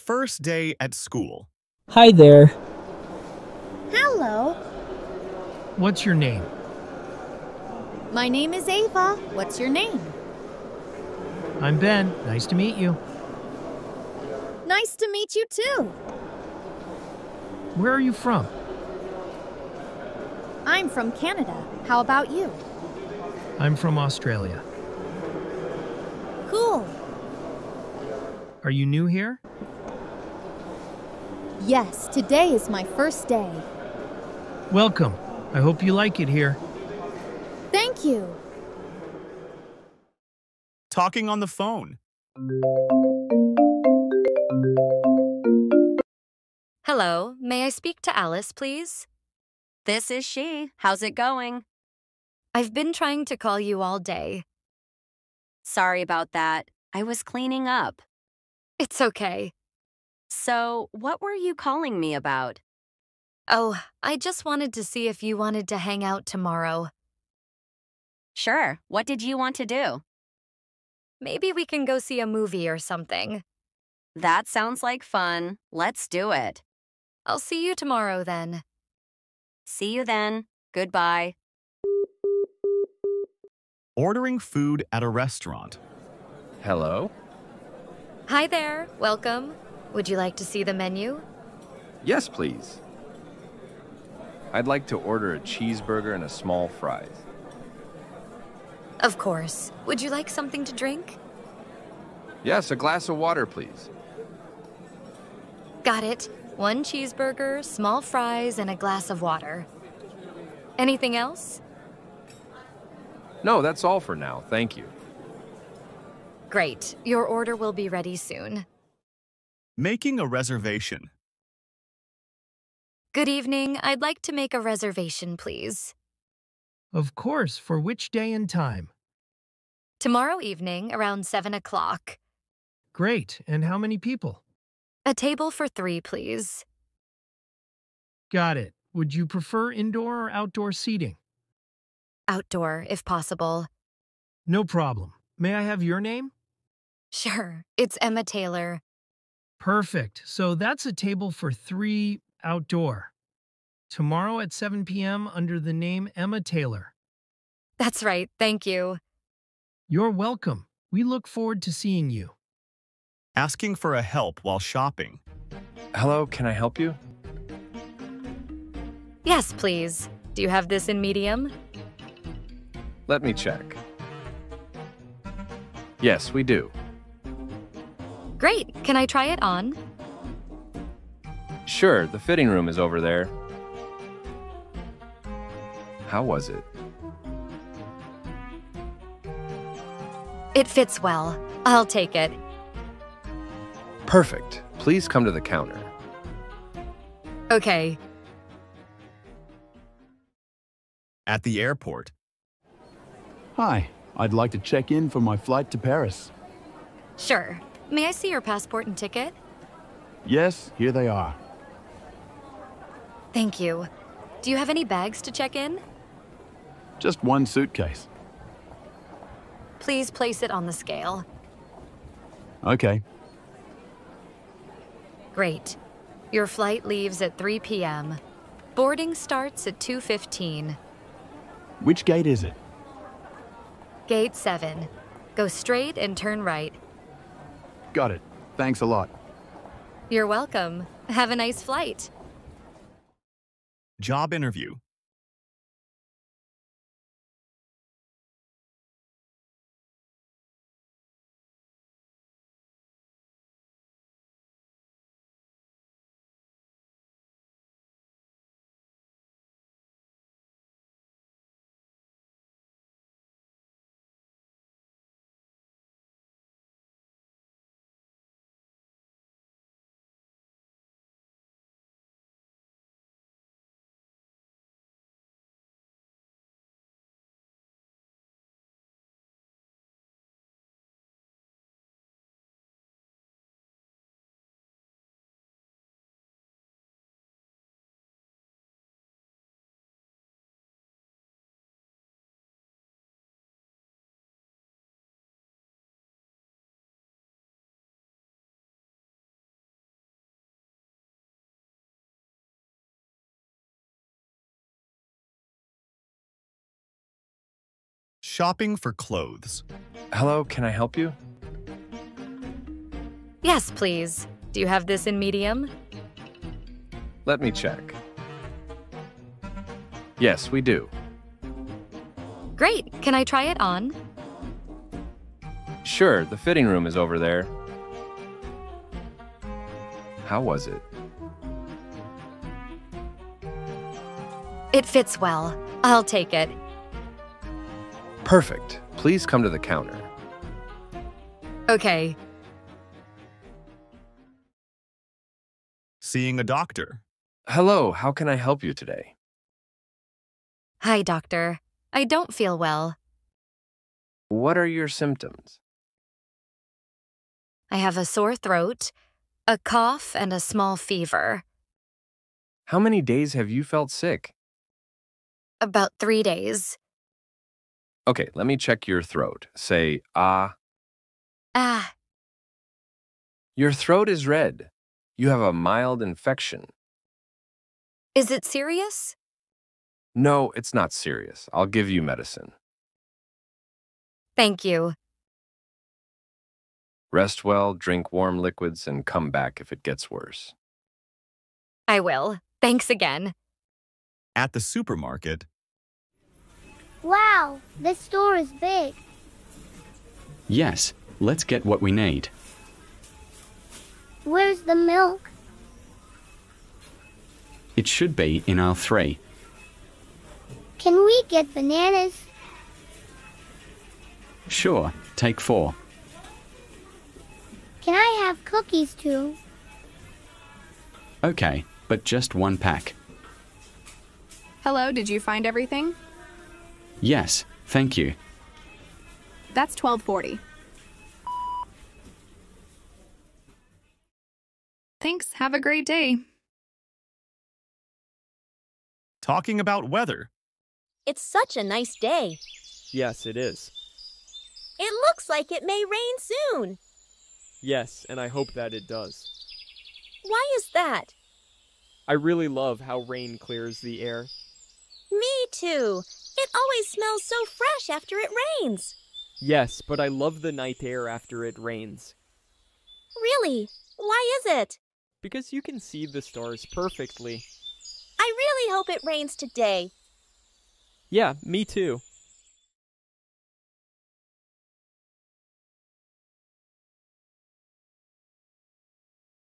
first day at school. Hi there. Hello, What's your name? my name is Ava. What's your name? I'm Ben. Nice to meet you. Nice to meet you too. Where are you from? I'm from Canada. How about you? I'm from Australia. Cool. Are you new here? Yes, today is my first day. Welcome. I hope you like it here. Thank you. Talking on the phone. Hello, may I speak to Alice, please? This is she. How's it going? I've been trying to call you all day. Sorry about that. I was cleaning up. It's okay. So, what were you calling me about? Oh, I just wanted to see if you wanted to hang out tomorrow. Sure. What did you want to do? Maybe we can go see a movie or something. That sounds like fun. Let's do it. I'll see you tomorrow then. See you then. Goodbye. Ordering food at a restaurant. Hello? Hi there, welcome. Would you like to see the menu? Yes, please. I'd like to order a cheeseburger and a small fries. Of course. Would you like something to drink? Yes, a glass of water, please. Got it. 1 cheeseburger, small fries, and a glass of water. Anything else? No, that's all for now. Thank you. Great. Your order will be ready soon. Making a reservation. Good evening. I'd like to make a reservation, please. Of course. For which day and time? Tomorrow evening, around 7 o'clock. Great. And how many people? A table for 3, please. Got it. Would you prefer indoor or outdoor seating? Outdoor, if possible. No problem. May I have your name? Sure. It's Emma Taylor. Perfect. So that's a table for 3 outdoor. Tomorrow at 7 p.m. under the name Emma Taylor. That's right. Thank you. You're welcome. We look forward to seeing you. Asking for a help while shopping. Hello, can I help you? Yes, please. Do you have this in medium? Let me check. Yes, we do. Great. Can I try it on? Sure, the fitting room is over there. How was it? It fits well. I'll take it. Perfect. Please come to the counter. Okay. At the airport. Hi, I'd like to check in for my flight to Paris. Sure. May I see your passport and ticket? Yes, here they are. Thank you. Do you have any bags to check in? Just one suitcase. Please place it on the scale. Okay. Great. Your flight leaves at 3 p.m. Boarding starts at 2:15. Which gate is it? Gate 7. Go straight and turn right. Got it. Thanks a lot. You're welcome. Have a nice flight. Job interview. Shopping for clothes. Hello, can I help you? Yes, please. Do you have this in medium? Let me check. Yes, we do. Great. Can I try it on? Sure, the fitting room is over there. How was it? It fits well. I'll take it. Perfect. Please come to the counter. Okay. Seeing a doctor. Hello, how can I help you today? Hi, doctor. I don't feel well. What are your symptoms? I have a sore throat, a cough, and a small fever. How many days have you felt sick? About 3 days. Okay, let me check your throat. Say, ah. Ah, Your throat is red. You have a mild infection. is it serious? No, it's not serious. I'll give you medicine. Thank you. Rest well, drink warm liquids, and come back if it gets worse. I will. Thanks again. At the supermarket. Wow, this store is big. Yes, let's get what we need. Where's the milk? It should be in aisle 3. Can we get bananas? Sure, take 4. Can I have cookies too? Okay, but just 1 pack. Hello, did you find everything? Yes, thank you. That's $12.40. Thanks. Have a great day. Talking about weather. It's such a nice day. Yes, it is. It looks like it may rain soon. Yes, and I hope that it does. Why is that? I really love how rain clears the air. Me too. It always smells so fresh after it rains. Yes, but I love the night air after it rains. Really? Why is it? Because you can see the stars perfectly. I really hope it rains today. Yeah, me too.